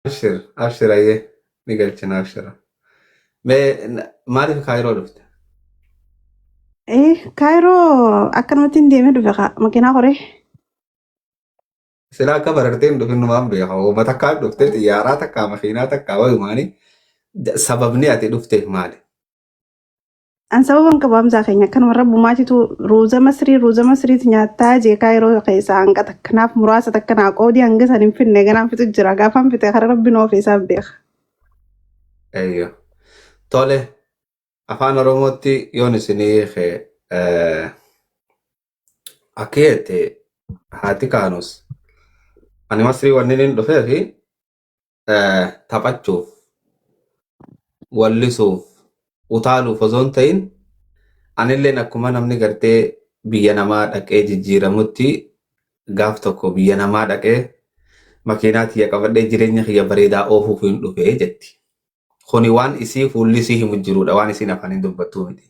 أبشر أبشر أيه نقلتنا أبشر ما في كايرو لفت كايرو أكرمتين دي مدو فقا مكينا قري سلا كبرتين دفن ما بيها وما تكاد لفت ياراتك كامخيناتك كاوي سببني أتي لفته مالي أن سببا كبام زاكينيا كان مرة بماتيتو روزا مصري تنياتا جي كايرو قيسا عنك تكناف مراسة تكنا قودي عنك سنين في النغنام في تجرى قافام في تخر ربي نوفي سابيخ أيوه تولي أفان روموتي يونسيني خي أكيد هاتي كانوس أنا مصري ونين دفه في taphachuuf wallisuuf utaaluuf osoo hin ta'in anilleen akkuma namni gartee biyya namaa dhaqee jijjiiramutti gaaf tokko biyya namaa dhaqee makiinaa kiyya qabadhee jireenya kiyya bareedaa oofuuf hin dhufee jetti. Kuni waan isii fuulli isii himu jirudha waan isiin afaan hin dubbattuu miti.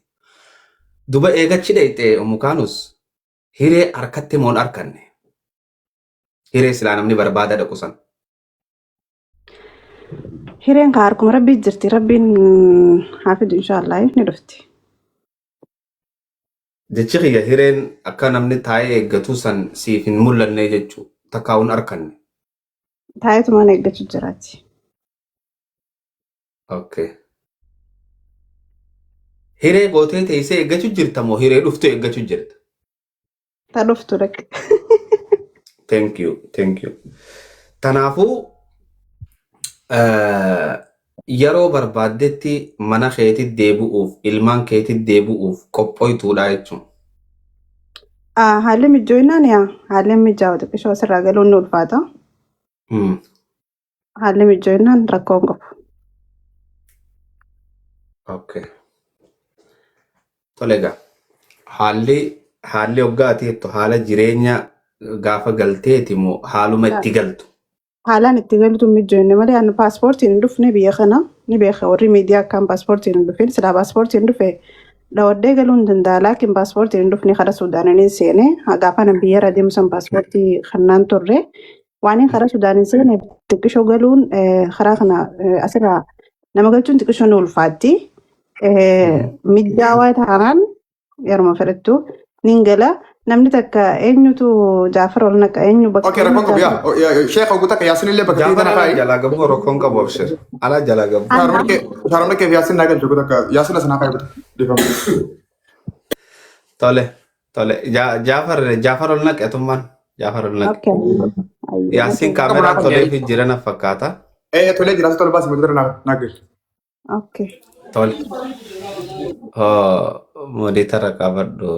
Duba eegachi dheeyxee mukaanus hiree harkatti moon arkanne. Hiree silaa namni barbaada dhaqu san. hireen ka harkuma rabbii jirti rabbiin haafidu inshaallah ni dhufti Jechi kiyya hireen akka namni taa'ee eeggatu san siif hin mul'anne jechuu takkaa'uun arkanne. taayetumaan eeggachuu jiraati. Okay. Hiree gootee teessee eeggachuu jirta moo hiree dhuftee eeggachuu jirta? Ta dhuftu dhaqe. Thank you. Kanaafuu yeroo barbaaddetti mana keetii deebi'uuf ilmaan keetii deebi'uuf qophooytuudha jechuun. Haalli mijjooyinaan yaa haalli mijjaa'u xiqqishoo asirraa galuun ni ulfaata. Haalli mijjooyinaan rakkoo hin qabu. Okay. Tole egaa haalli hoggaati jettu haala jireenya gaafa galteeti moo haaluma itti galtu? Haalaan itti galtu mijjooyinne malee ani paaspoortiin hin dhufne biyya kana ni beeka warri miidiyaa akkaan paaspoortiin hin dhufeen silaa paaspoortiin hin dhufe dhawaddee galuu hin danda'a laakiin paaspoortiin hin dhufne karaa Suudaaniin seene gaafa nan biyya irra deemu san paaspoortii kannaan turre waan karaa Suudaaniin seene xiqqishoo galuun karaa kana asirraa nama galchuun xiqqishoo ni ulfaatti. Mijjaawaa taanaan yeruma fedhattu nin gala namni takka eenyutu Jaafar ol naqa eenyu bakka. Okay, rakkoon qabu yaa sheekha oguutaa yaasin illee bakka Jaafar ala jalaa gabu rakkoon qabu abshir ala jalaa gabu. Shaaronna kee yaasin naa galchu takka yaasin asanaa kaayu deefamu. Tole Jaafar ol naqe tummaan Jaafar ol naqe. Yaasin kaameraa tolee fi jirana fakkaata. Tolee jiraatu tole baasii mudurra naa galchu. Okay. Tole. Modeetarra qabadhu.